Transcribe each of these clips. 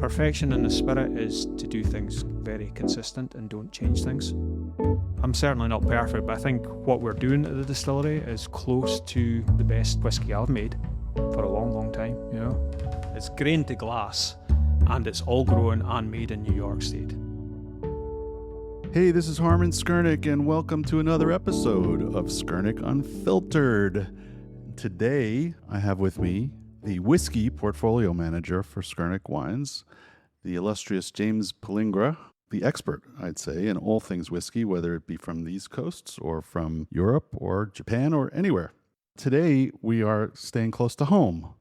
Perfection in the spirit is to do things very consistent and don't change things. I'm certainly not perfect, but I think what we're doing at the distillery is close to the best whiskey I've made for a long, long time, you know. It's grained to glass, and it's all grown and made in New York State. Hey, this is Harman Skurnick, and welcome to another episode of Skurnick Unfiltered. Today, I have with me the whiskey portfolio manager for Skurnick Wines, the illustrious James Pellingra, the expert, I'd say, in all things whiskey, whether it be from the East Coast or from Europe or Japan or anywhere. Today, we are staying close to home,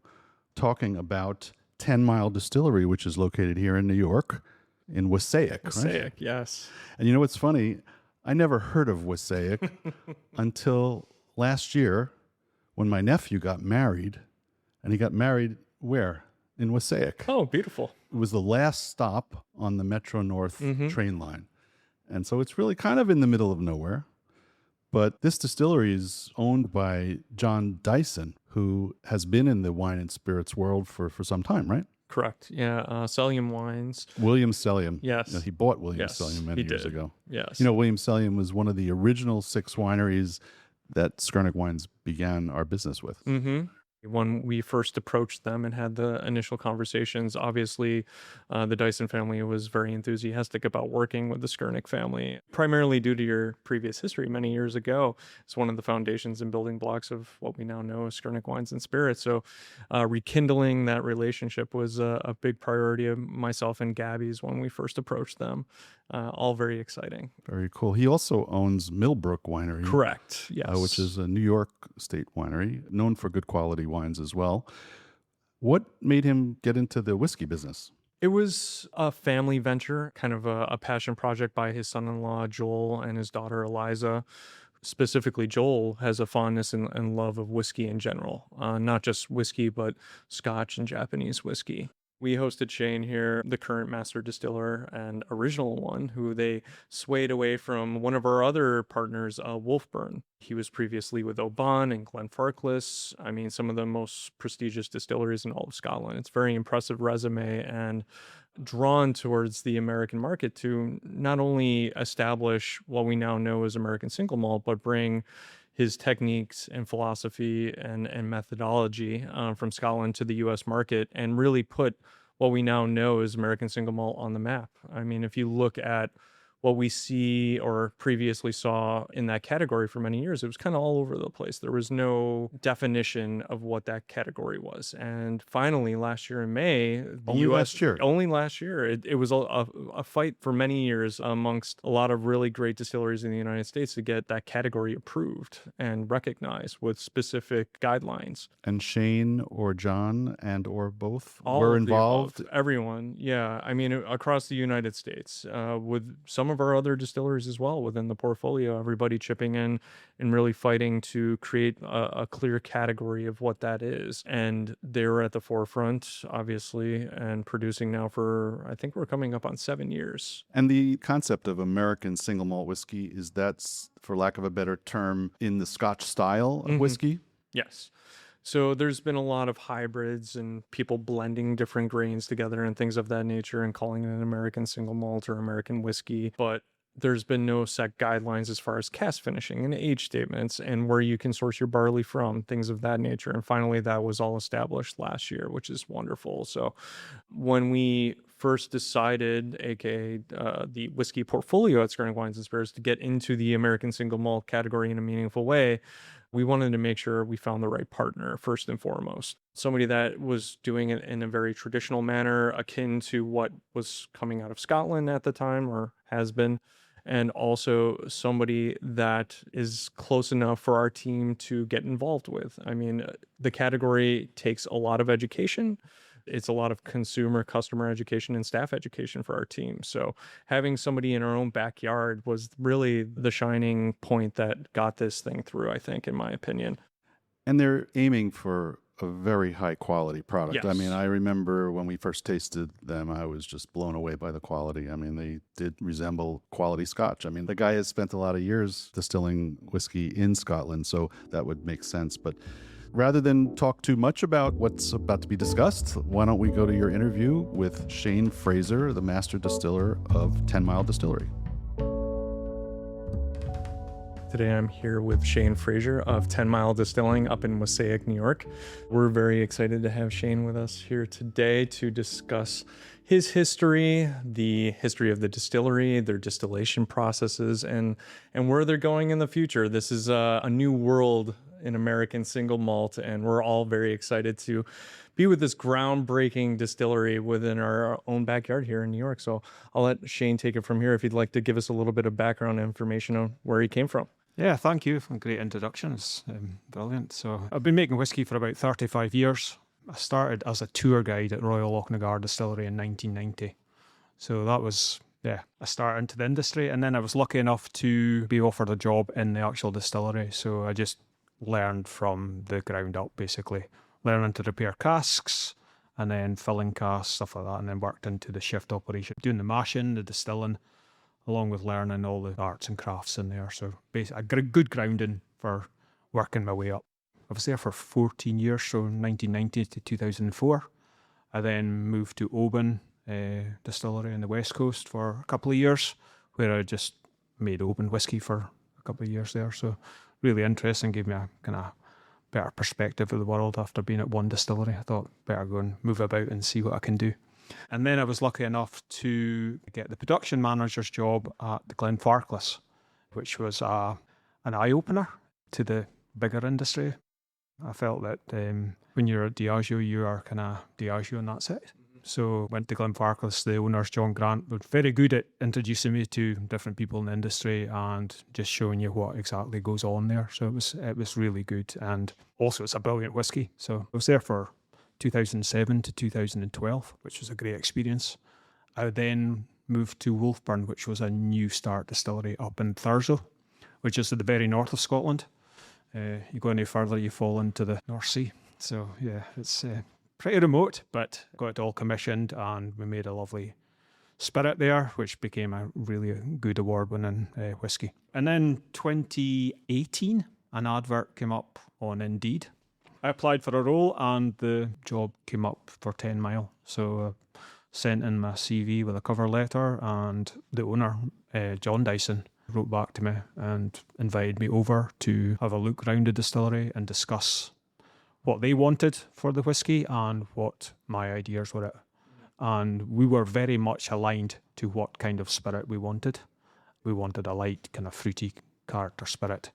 talking about Tenmile Distillery, which is located here in New York, in Wassaic. Wassaic, right? Yes. And you know what's funny? I never heard of Wassaic until last year when my nephew got married. And he got married where? In Wassaic. Oh, beautiful. It was the last stop on the Metro North train line. And so it's really kind of in the middle of nowhere. But this distillery is owned by John Dyson, who has been in the wine and spirits world for some time, right? Correct. Yeah. Cellium Wines. William Cellium. Yes. You know, he bought William Yes, Cellium many he years did. ago. Yes. You know, William Cellium was one of the original 6 wineries that Skurnick Wines began our business with. Mm-hmm. When we first approached them and had the initial conversations, obviously the Dyson family was very enthusiastic about working with the Skurnick family, primarily due to your previous history many years ago. It's one of the foundations and building blocks of what we now know as Skurnick Wines and Spirits. So rekindling that relationship was a big priority of myself and Gabby's when we first approached them. All very exciting. Very cool. He also owns Millbrook Winery. Correct. Yes. Which is a New York State winery, known for good quality wines as well. What made him get into the whiskey business? It was a family venture, kind of a passion project by his son-in-law, Joel, and his daughter, Eliza. Specifically, Joel has a fondness and love of whiskey in general, not just whiskey, but Scotch and Japanese whiskey. We hosted Shane here, the current master distiller and original one, who they swayed away from one of our other partners, Wolfburn. He was previously with Oban and Glenfarclas. I mean, some of the most prestigious distilleries in all of Scotland. It's a very impressive resume and drawn towards the American market to not only establish what we now know as American single malt, but bring his techniques and philosophy and methodology from Scotland to the U.S. market and really put what we now know as American single malt on the map. I mean, if you look at what we see or previously saw in that category for many years, it was kind of all over the place. There was no definition of what that category was. And finally, last year in May, Only last year, it was a fight for many years amongst a lot of really great distilleries in the United States to get that category approved and recognized with specific guidelines. And Shane or John and or both All were of the involved? above. Everyone, yeah. I mean, across the United States, with some of our other distilleries as well within the portfolio, everybody chipping in and really fighting to create a clear category of what that is. And they're at the forefront, obviously, and producing now for, I think we're coming up on 7 years. And the concept of American single malt whiskey, is that's, for lack of a better term, in the Scotch style of whiskey? Yes. So there's been a lot of hybrids and people blending different grains together and things of that nature and calling it an American single malt or American whiskey. But there's been no set guidelines as far as cask finishing and age statements and where you can source your barley from, things of that nature. And finally, that was all established last year, which is wonderful. So when we first decided, aka the whiskey portfolio at Skurnick Wines and Spirits, to get into the American single malt category in a meaningful way, we wanted to make sure we found the right partner first and foremost. Somebody that was doing it in a very traditional manner, akin to what was coming out of Scotland at the time or has been, and also somebody that is close enough for our team to get involved with. I mean, the category takes a lot of education. It's a lot of customer education and staff education for our team. So having somebody in our own backyard was really the shining point that got this thing through, I think, in my opinion. And they're aiming for a very high quality product. Yes. I mean, I remember when we first tasted them, I was just blown away by the quality. I mean, they did resemble quality Scotch. I mean, the guy has spent a lot of years distilling whiskey in Scotland, so that would make sense. But rather than talk too much about what's about to be discussed, why don't we go to your interview with Shane Fraser, the master distiller of Tenmile Distillery. Today I'm here with Shane Fraser of Tenmile Distilling up in Wassaic, New York. We're very excited to have Shane with us here today to discuss his history, the history of the distillery, their distillation processes, and where they're going in the future. This is a new world in American single malt, and we're all very excited to be with this groundbreaking distillery within our own backyard here in New York. So I'll let Shane take it from here if he'd like to give us a little bit of background information on where he came from. Yeah, thank you. Great introduction. It's brilliant. So I've been making whiskey for about 35 years. I started as a tour guide at Royal Lochnagar Distillery in 1990. So that was, a start into the industry. And then I was lucky enough to be offered a job in the actual distillery. So I just learned from the ground up, basically. Learning to repair casks and then filling casks, stuff like that. And then worked into the shift operation, doing the mashing, the distilling, along with learning all the arts and crafts in there. So basically, I got a good grounding for working my way up. I was there for 14 years, so 1990 to 2004. I then moved to Oban Distillery on the West Coast for a couple of years, where I just made Oban whiskey for a couple of years there. So really interesting, gave me a kind of better perspective of the world after being at one distillery. I thought better go and move about and see what I can do. And then I was lucky enough to get the production manager's job at the Glenfarclas, which was an eye-opener to the bigger industry. I felt that when you're at Diageo, you are kind of Diageo and that's it. So went to Glenfarclas. The owners, John Grant, were very good at introducing me to different people in the industry and just showing you what exactly goes on there. So it was really good. And also it's a brilliant whiskey. So I was there for 2007 to 2012, which was a great experience. I then moved to Wolfburn, which was a new start distillery up in Thurso, which is at the very north of Scotland. You go any further, you fall into the North Sea. So yeah, it's pretty remote, but got it all commissioned and we made a lovely spirit there, which became a really good award-winning whiskey. And then 2018, an advert came up on Indeed. I applied for a role and the job came up for Tenmile. So I sent in my CV with a cover letter and the owner, John Dyson, wrote back to me and invited me over to have a look around the distillery and discuss what they wanted for the whiskey and what my ideas were. And we were very much aligned to what kind of spirit we wanted. We wanted a light, kind of fruity character spirit.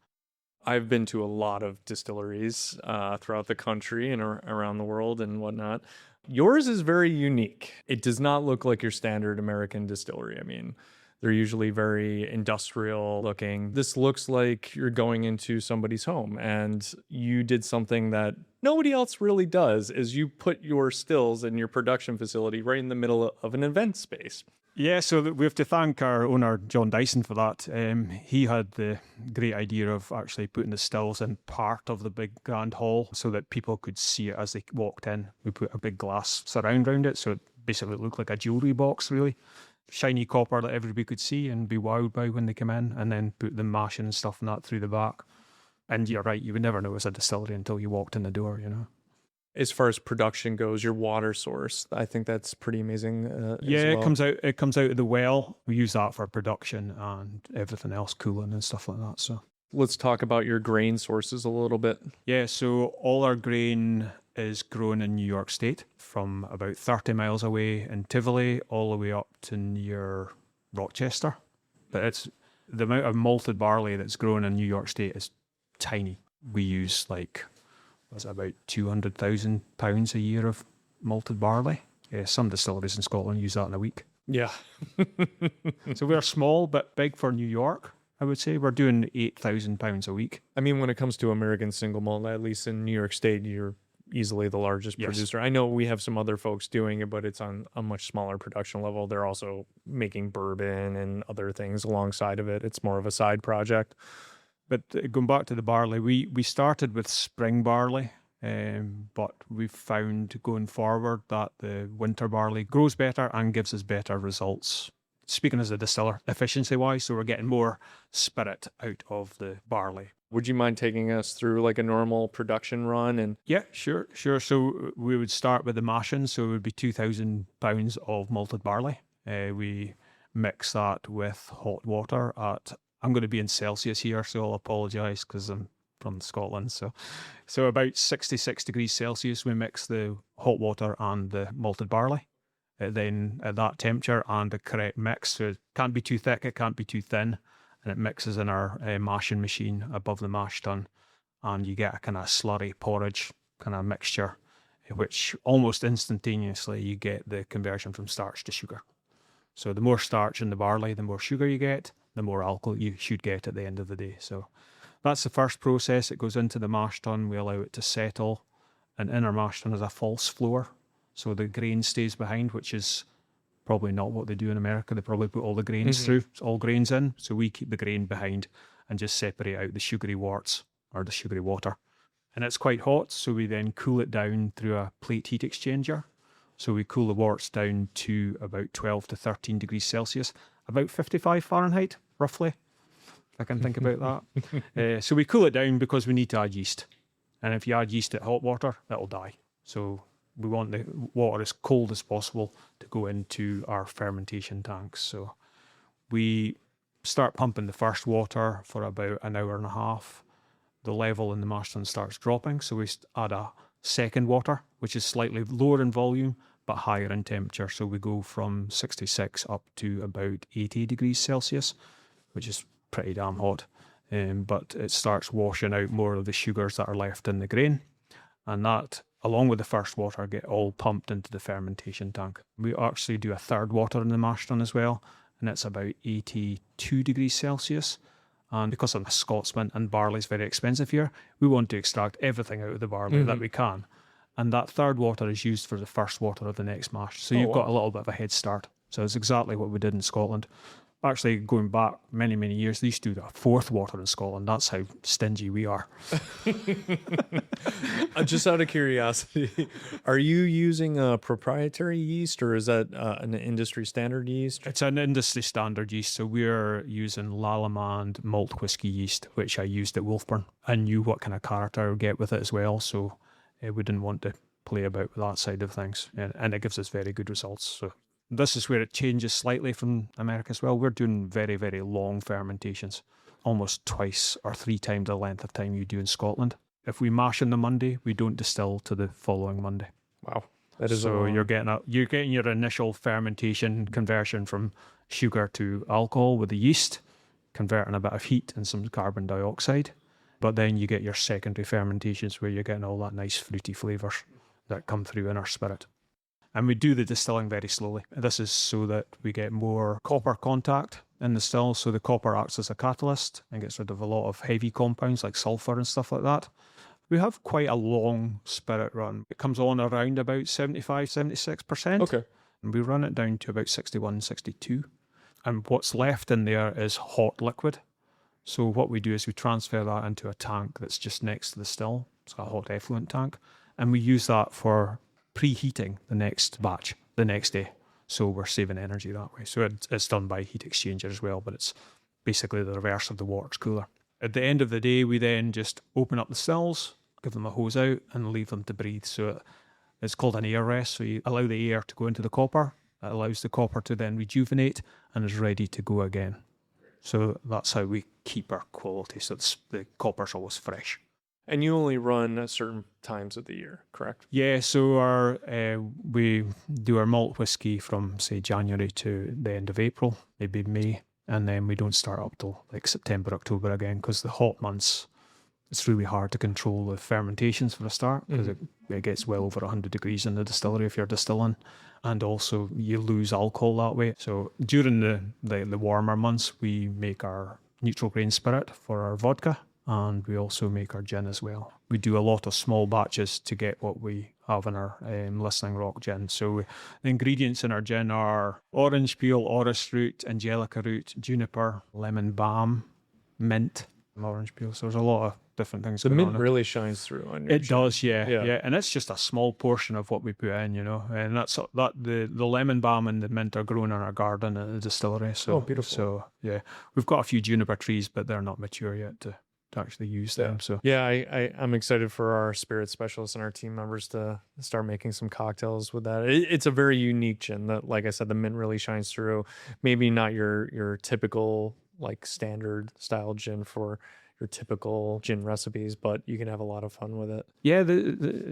I've been to a lot of distilleries throughout the country and around the world and whatnot. Yours is very unique. It does not look like your standard American distillery. I mean, they're usually very industrial looking. This looks like you're going into somebody's home, and you did something that nobody else really does, is you put your stills in your production facility right in the middle of an event space. Yeah, so we have to thank our owner, John Dyson, for that. He had the great idea of actually putting the stills in part of the big grand hall so that people could see it as they walked in. We put a big glass surround around it, so it basically looked like a jewellery box, really. Shiny copper that everybody could see and be wowed by when they came in, and then put the mashing and stuff and that through the back. And you're right, you would never know it was a distillery until you walked in the door, you know. As far as production goes, your water source, I think that's pretty amazing. Yeah, as well. it comes out of the well. We use that for production and everything else, cooling and stuff like that. So let's talk about your grain sources a little bit. Yeah, so all our grain is grown in New York State, from about 30 miles away in Tivoli all the way up to near Rochester. But it's the amount of malted barley that's grown in New York State is tiny. We use about 200,000 pounds a year of malted barley. Yeah, some distilleries in Scotland use that in a week. Yeah. So we're small but big for New York, I would say. We're doing 8,000 pounds a week. I mean, when it comes to American single malt, at least in New York State, you're easily the largest producer. I know we have some other folks doing it, but it's on a much smaller production level. They're also making bourbon and other things alongside of it. It's more of a side project. But going back to the barley, we started with spring barley, but we've found going forward that the winter barley grows better and gives us better results. Speaking as a distiller, efficiency-wise, so we're getting more spirit out of the barley. Would you mind taking us through like a normal production run? And Yeah, sure. So we would start with the mashing. So it would be 2,000 pounds of malted barley. We mix that with hot water at, I'm going to be in Celsius here, so I'll apologise because I'm from Scotland. So about 66 degrees Celsius, we mix the hot water and the malted barley. Then at that temperature and the correct mix, so it can't be too thick, it can't be too thin, and it mixes in our mashing machine above the mash tun, and you get a kind of slurry porridge kind of mixture, which almost instantaneously you get the conversion from starch to sugar. So the more starch in the barley, the more sugar you get, the more alcohol you should get at the end of the day. So that's the first process. It goes into the mash tun, we allow it to settle, and in our mash tun is a false floor. So the grain stays behind, which is probably not what they do in America. They probably put all the grains through, all grains in. So we keep the grain behind and just separate out the sugary worts or the sugary water. And it's quite hot, so we then cool it down through a plate heat exchanger. So we cool the worts down to about 12 to 13 degrees Celsius, about 55 Fahrenheit, roughly. I can think about that. So we cool it down because we need to add yeast. And if you add yeast at hot water, it'll die. So we want the water as cold as possible to go into our fermentation tanks. So we start pumping the first water for about an hour and a half. The level in the mash tun starts dropping, so we add a second water, which is slightly lower in volume but higher in temperature. So we go from 66 up to about 80 degrees Celsius, which is pretty damn hot. But it starts washing out more of the sugars that are left in the grain, and that, along with the first water, get all pumped into the fermentation tank. We actually do a third water in the mash tun as well, and it's about 82 degrees Celsius. And because I'm a Scotsman and barley is very expensive here, we want to extract everything out of the barley that we can. And that third water is used for the first water of the next mash. So you've got a little bit of a head start. So it's exactly what we did in Scotland. Actually, going back many, many years, they used to do a fourth water in Scotland. That's how stingy we are. just out of curiosity, are you using a proprietary yeast or is that an industry standard yeast? It's an industry standard yeast. So we're using Lallemand malt whiskey yeast, which I used at Wolfburn. I knew what kind of character I would get with it as well. So we didn't want to play about with that side of things. And it gives us very good results. So this is where it changes slightly from America as well. We're doing very, very long fermentations, almost twice or three times the length of time you do in Scotland. If we mash on the Monday, we don't distill to the following Monday. Wow. That is so you're getting your initial fermentation conversion from sugar to alcohol with the yeast, converting a bit of heat and some carbon dioxide. But then you get your secondary fermentations where you're getting all that nice fruity flavours that come through in our spirit. And we do the distilling very slowly. This is so that we get more copper contact in the still. So the copper acts as a catalyst and gets rid of a lot of heavy compounds like sulfur and stuff like that. We have quite a long spirit run. It comes on around about 75, 76%. Okay. And we run it down to about 61, 62. And what's left in there is hot liquid. So what we do is we transfer that into a tank that's just next to the still. It's a hot effluent tank. And we use that for preheating the next batch the next day. So we're saving energy that way. So it's done by heat exchanger as well, but it's basically the reverse of the water cooler. At the end of the day, we then just open up the stills, give them a hose out and leave them to breathe. So it's called an air rest. So you allow the air to go into the copper. It allows the copper to then rejuvenate and is ready to go again. So that's how we keep our quality. So the copper's always fresh. And you only run at certain times of the year, correct? Yeah, so we do our malt whiskey from, say, January to the end of April, maybe May, and then we don't start up till like September, October again, because the hot months, it's really hard to control the fermentations for a start, because it gets well over 100 degrees in the distillery if you're distilling, and also you lose alcohol that way. So during the warmer months, we make our neutral grain spirit for our vodka, and we also make our gin as well. We do a lot of small batches to get what we have in our Listening Rock gin. So the ingredients in our gin are orange peel, orris root, angelica root, juniper, lemon balm, mint, and orange peel. So there's a lot of different things The going mint on. really shines through on your It does, yeah. Yeah. And it's just a small portion of what we put in, you know. And that's that the lemon balm and the mint are grown in our garden at the distillery. So beautiful. So yeah, we've got a few juniper trees, but they're not mature yet to actually use them. So yeah, I'm excited for our spirit specialists and our team members to start making some cocktails with that. It's a very unique gin that, like I said, the mint really shines through. Maybe not your typical like standard style gin for your typical gin recipes, but you can have a lot of fun with it. yeah,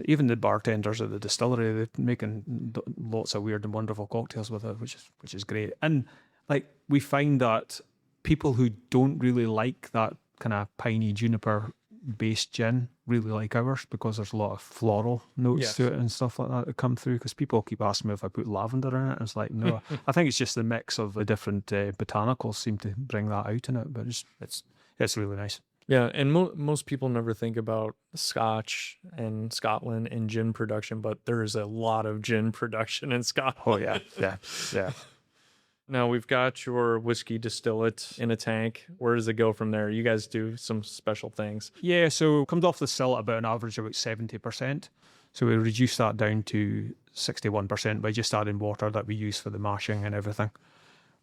even the bartenders at the distillery, they're making lots of weird and wonderful cocktails with it, which is great. And like we find that people who don't really like that kind of piney juniper based gin really like ours, because there's a lot of floral notes to it and stuff like that come through. Because people keep asking me if I put lavender in it, and it's like, no, I think it's just the mix of the different botanicals seem to bring that out in it. But it's really nice. Yeah, and most people never think about Scotch and Scotland and gin production, but there is a lot of gin production in Scotland. Oh yeah. Now we've got your whiskey distillate in a tank. Where does it go from there? You guys do some special things. Yeah, so it comes off the sill at about an average of about 70%. So we reduce that down to 61% by just adding water that we use for the mashing and everything.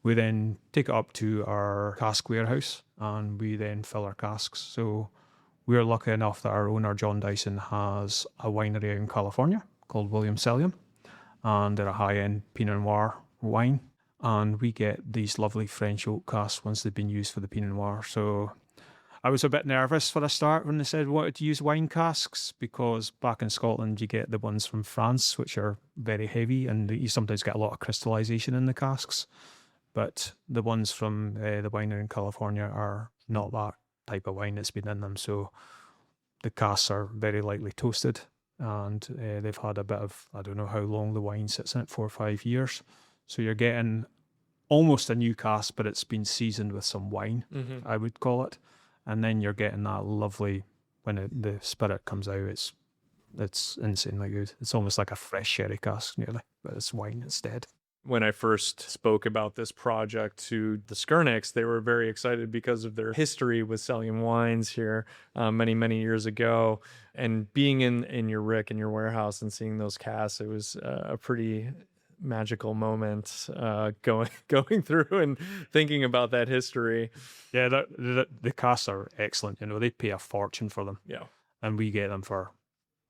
We then take it up to our cask warehouse and we then fill our casks. So we're lucky enough that our owner, John Dyson, has a winery out in California called William Sellium, and they're a high-end Pinot Noir wine. And we get these lovely French oak casks once they've been used for the Pinot Noir. So I was a bit nervous for a start when they said wanted to use wine casks, because back in Scotland you get the ones from France, which are very heavy, and you sometimes get a lot of crystallization in the casks. But the ones from the winery in California are not that type of wine that's been in them. So the casks are very lightly toasted, and they've had a bit of, I don't know how long the wine sits in it, 4 or 5 years. So you're getting almost a new cask, but it's been seasoned with some wine, I would call it. And then you're getting that lovely, when the spirit comes out, it's insanely good. It's almost like a fresh sherry cask nearly, but it's wine instead. When I first spoke about this project to the Skurnicks, they were very excited because of their history with Sellium Wines here many, many years ago. And being in your rick, in your warehouse, and seeing those casks, it was a pretty magical moment going through and thinking about that history. Yeah, the casks are excellent. You know, they pay a fortune for them. Yeah. And we get them for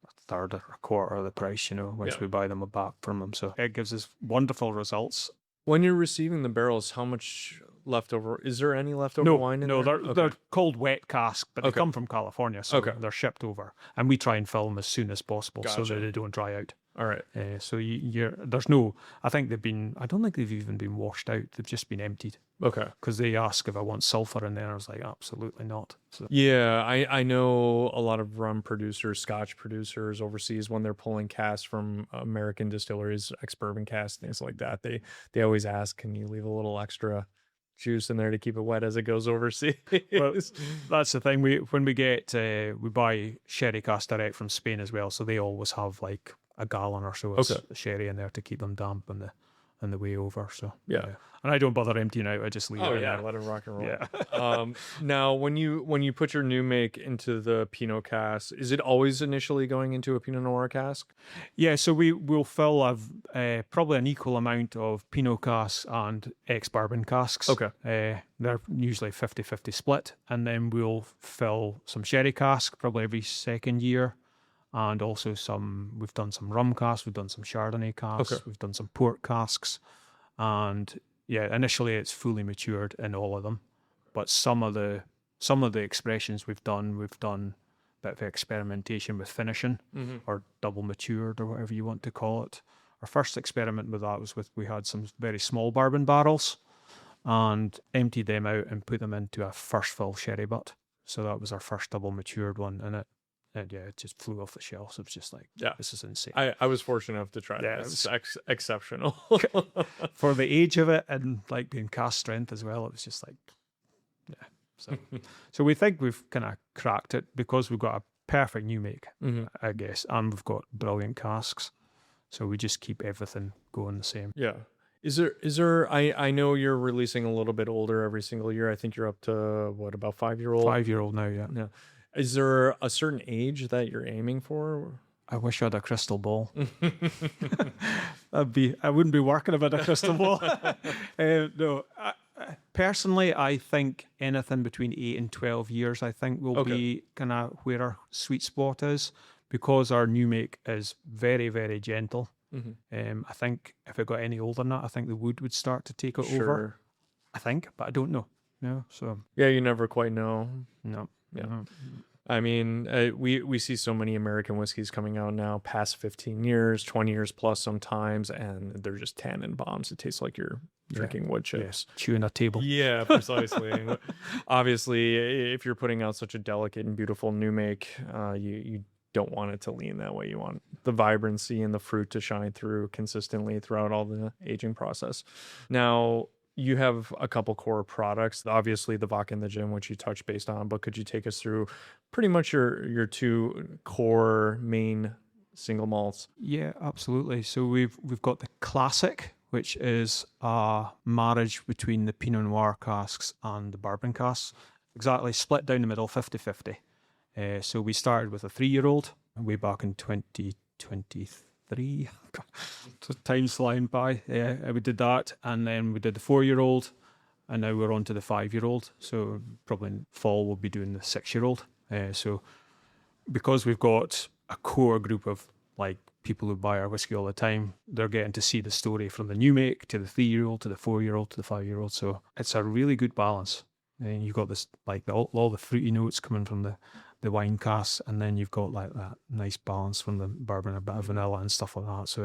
a third or a quarter of the price, you know, once we buy them back from them. So it gives us wonderful results. When you're receiving the barrels, how much leftover? Is there any leftover wine in there? No, they're called wet casks, but they come from California, so they're shipped over. And we try and fill them as soon as possible so that they don't dry out. All right. So there's no, I don't think they've even been washed out. They've just been emptied. Okay. Because they ask if I want sulfur in there. I was like, absolutely not. So. Yeah, I know a lot of rum producers, Scotch producers overseas, when they're pulling casks from American distilleries, ex-bourbon casks, things like that, they always ask, can you leave a little extra juice in there to keep it wet as it goes overseas? Well, that's the thing. We buy sherry casks direct from Spain as well, so they always have like a gallon or so of sherry in there to keep them damp on the way over. So yeah. And I don't bother emptying out. I just leave it in there. Let it rock and roll. Yeah. Now, when you put your new make into the Pinot cask, is it always initially going into a Pinot Noir cask? Yeah, so we will fill probably an equal amount of Pinot casks and ex-bourbon casks. Okay. They're usually 50-50 split. And then we'll fill some sherry cask probably every second year. And also we've done some rum casks, we've done some Chardonnay casks, we've done some port casks. And yeah, initially it's fully matured in all of them. But some of the expressions we've done a bit of experimentation with finishing or double matured or whatever you want to call it. Our first experiment with that was we had some very small bourbon barrels and emptied them out and put them into a first fill sherry butt. So that was our first double matured one, and it just flew off the shelves. It was just like, this is insane. I was fortunate enough to try it. It's exceptional. For the age of it and like being cast strength as well, it was just like, So we think we've kind of cracked it because we've got a perfect new make, I guess, and we've got brilliant casks. So we just keep everything going the same. Yeah. Is there I know you're releasing a little bit older every single year. I think you're up to what, about 5-year-old? 5-year-old now, yeah. Yeah. Is there a certain age that you're aiming for? I wish I had a crystal ball. I wouldn't be working if I had a crystal ball. No, Personally, I think anything between 8 and 12 years, I think, will be kind of where our sweet spot is, because our new make is very, very gentle. I think if it got any older than that, I think the wood would start to take it over. I think, but I don't know. So yeah, you never quite know. no. Yeah. No. I mean, we see so many American whiskeys coming out now, past 15 years, 20 years plus sometimes, and they're just tannin bombs. It tastes like you're drinking wood chips. Chewing a table. Yeah, precisely. And obviously, if you're putting out such a delicate and beautiful new make, you don't want it to lean that way. You want the vibrancy and the fruit to shine through consistently throughout all the aging process. Now, you have a couple core products, obviously the vodka and the gin, which you touched based on, but could you take us through pretty much your two core main single malts? Yeah, absolutely. So we've got the classic, which is a marriage between the Pinot Noir casks and the bourbon casks, exactly split down the middle, 50-50. So we started with a 3-year-old way back in 2023. So time's flying by. Yeah, we did that, and then we did the 4-year-old, and now we're on to the 5-year-old. So probably in fall we'll be doing the 6-year-old. So because we've got a core group of like people who buy our whiskey all the time, they're getting to see the story from the new make to the 3-year-old to the 4-year-old to the 5-year-old. So it's a really good balance. And you've got this like all the fruity notes coming from the wine casks, and then you've got like that nice balance from the bourbon, a bit of vanilla and stuff like that. So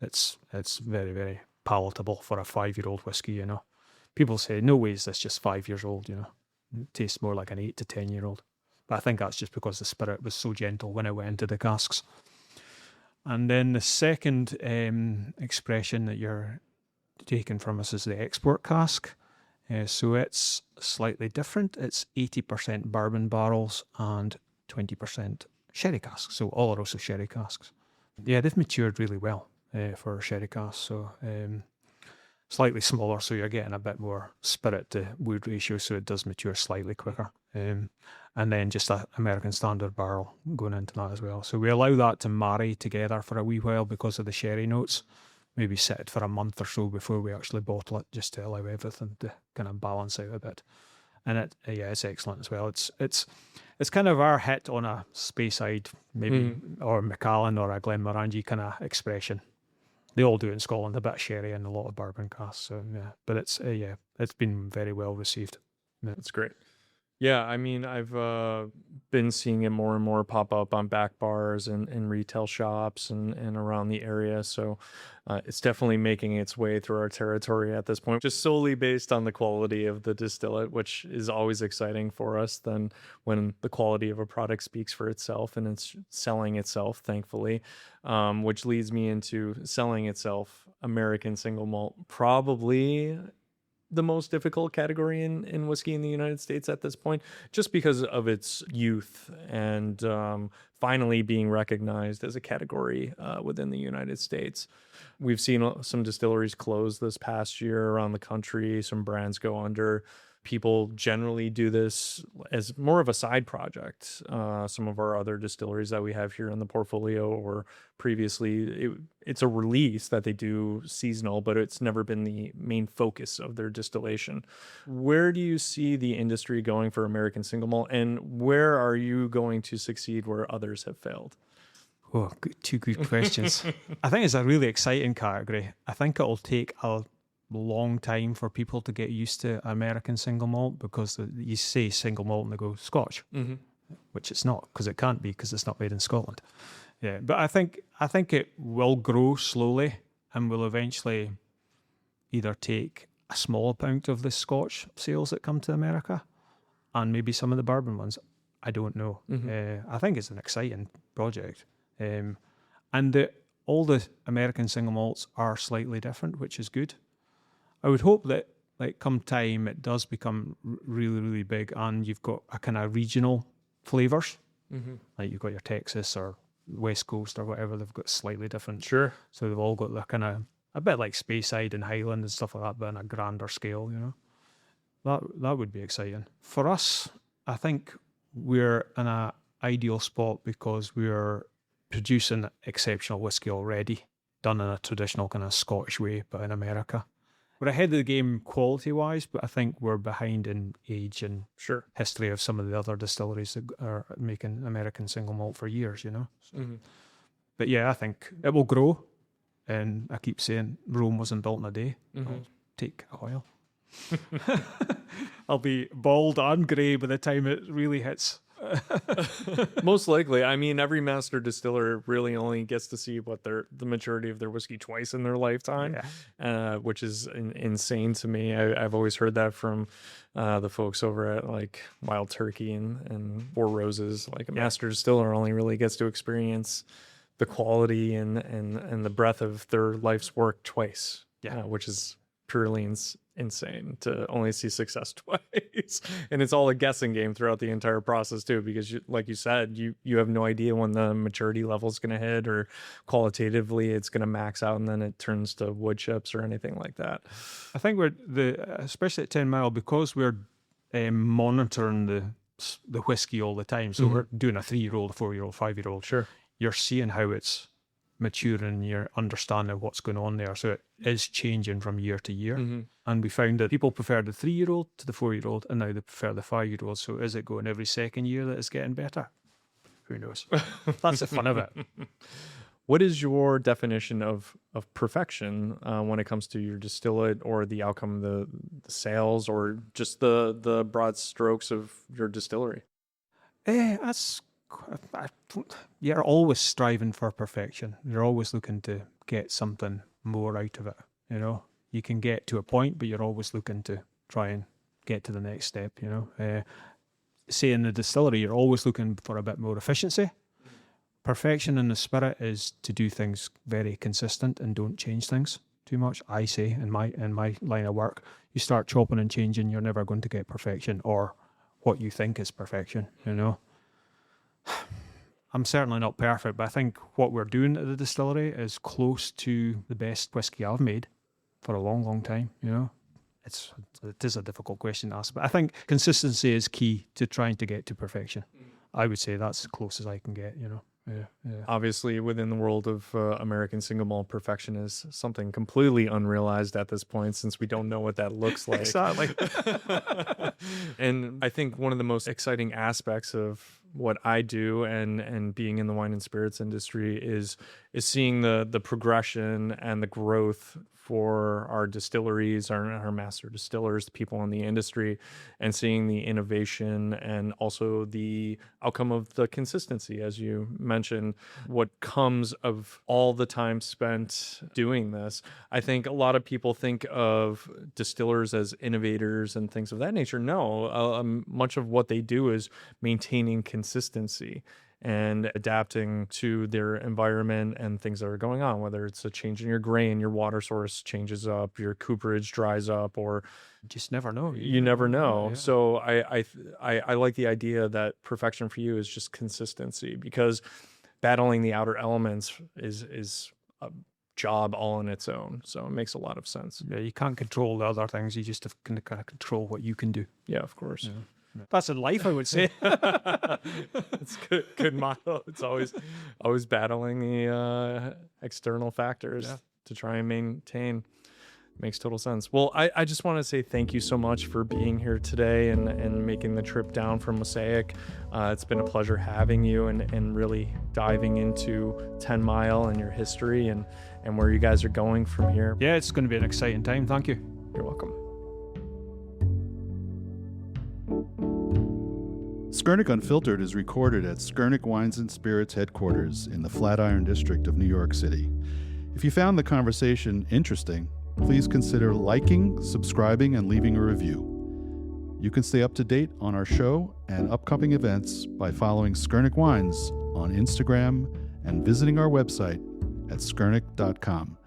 it's very, very palatable for a 5-year-old whiskey. You know, people say no way is this just 5 years old. You know, it tastes more like an 8 to 10-year-old. But I think that's just because the spirit was so gentle when it went into the casks. And then the second expression that you're taking from us is the export cask. So it's slightly different. It's 80% bourbon barrels and 20% sherry casks. So Oloroso sherry casks. Yeah, they've matured really well for sherry casks. So slightly smaller, so you're getting a bit more spirit to wood ratio, so it does mature slightly quicker. And then just an American standard barrel going into that as well. So we allow that to marry together for a wee while because of the sherry notes. Maybe sit it for a month or so before we actually bottle it, just to allow everything to kind of balance out a bit. And it's excellent as well. It's kind of our hit on a Speyside, maybe, or Macallan or a Glenmorangie kind of expression. They all do it in Scotland, a bit of sherry and a lot of bourbon casks. So yeah, but it's been very well received. Yeah. That's great. Yeah, I mean, I've been seeing it more and more pop up on back bars and retail shops and around the area. So it's definitely making its way through our territory at this point, just solely based on the quality of the distillate, which is always exciting for us then when the quality of a product speaks for itself and it's selling itself, thankfully, which leads me into selling itself. American single malt, probably the most difficult category in whiskey in the United States at this point, just because of its youth and finally being recognized as a category within the United States. We've seen some distilleries close this past year around the country, some brands go under. People generally do this as more of a side project. Some of our other distilleries that we have here in the portfolio, or previously, it's a release that they do seasonal, but it's never been the main focus of their distillation. Where do you see the industry going for American single malt, and where are you going to succeed where others have failed? Oh, two good questions. I think it's a really exciting category. I think it'll take a long time for people to get used to American single malt, because you say single malt and they go Scotch, which it's not, because it can't be, because it's not made in Scotland. Yeah, but I think it will grow slowly and will eventually either take a small amount of the Scotch sales that come to America and maybe some of the bourbon ones. I don't know. I think it's an exciting project. And all the American single malts are slightly different, which is good. I would hope that, like, come time, it does become really, really big, and you've got a kind of regional flavours. Like you've got your Texas or West Coast or whatever, they've got slightly different. Sure. So they've all got their kind of, a bit like Speyside and Highland and stuff like that, but on a grander scale, you know. That would be exciting. For us, I think we're in an ideal spot because we're producing exceptional whiskey already, done in a traditional kind of Scottish way, but in America. We're ahead of the game quality-wise, but I think we're behind in age and Sure. history of some of the other distilleries that are making American single malt for years, you know. So, but yeah, I think it will grow. And I keep saying Rome wasn't built in a day. It'll take a while. I'll be bald and grey by the time it really hits. Most likely. I mean, every master distiller really only gets to see what the maturity of their whiskey twice in their lifetime, which is insane to me. I've always heard that from the folks over at like Wild Turkey and Four Roses. Like a master distiller only really gets to experience the quality and the breadth of their life's work twice, which is purely insane to only see success twice. And it's all a guessing game throughout the entire process too, because like you said, you have no idea when the maturity level is going to hit, or qualitatively it's going to max out and then it turns to wood chips or anything like that. I think especially at Tenmile, because we're monitoring the whiskey all the time. So we're doing a 3-year-old, a 4-year-old, 5-year-old. Sure. You're seeing how it's maturing, you're understanding what's going on there. So it is changing from year to year. And we found that people prefer the 3-year-old to the 4-year-old, and now they prefer the 5-year-old. So is it going every second year that it's getting better? Who knows? That's the fun of it. What is your definition of perfection when it comes to your distillate or the outcome of the sales, or just the broad strokes of your distillery? You're always striving for perfection. You're always looking to get something more out of it. You know, you can get to a point, but you're always looking to try and get to the next step. You know, say in the distillery, you're always looking for a bit more efficiency. Perfection in the spirit is to do things very consistent and don't change things too much. I say in my line of work, you start chopping and changing, you're never going to get perfection or what you think is perfection. You know. I'm certainly not perfect, but I think what we're doing at the distillery is close to the best whiskey I've made for a long, long time. You know, it is a difficult question to ask, but I think consistency is key to trying to get to perfection. I would say that's as close as I can get. You know. Yeah. Obviously, within the world of American single malt, perfection is something completely unrealized at this point, since we don't know what that looks like. Exactly. And I think one of the most exciting aspects of what I do and being in the wine and spirits industry is seeing the progression and the growth for our distilleries, our master distillers, the people in the industry, and seeing the innovation and also the outcome of the consistency, as you mentioned, what comes of all the time spent doing this. I think a lot of people think of distillers as innovators and things of that nature. No, much of what they do is maintaining consistency and adapting to their environment and things that are going on, whether it's a change in your grain, your water source changes up, your cooperage dries up, or just never know. You never know. Yeah. So I like the idea that perfection for you is just consistency, because battling the outer elements is a job all in its own. So it makes a lot of sense. Yeah, you can't control the other things. You just have to kind of control what you can do. Yeah, of course. Yeah. That's in life, I would say. It's good motto. It's always battling the external factors to try and maintain. Makes total sense. Well, I just want to say thank you so much for being here today and making the trip down from Mosaic. It's been a pleasure having you and really diving into Tenmile and your history and where you guys are going from here. Yeah, it's going to be an exciting time. Thank you. You're welcome. Skurnik Unfiltered is recorded at Skurnik Wines and Spirits headquarters in the Flatiron District of New York City. If you found the conversation interesting, please consider liking, subscribing, and leaving a review. You can stay up to date on our show and upcoming events by following Skurnik Wines on Instagram and visiting our website at skurnik.com.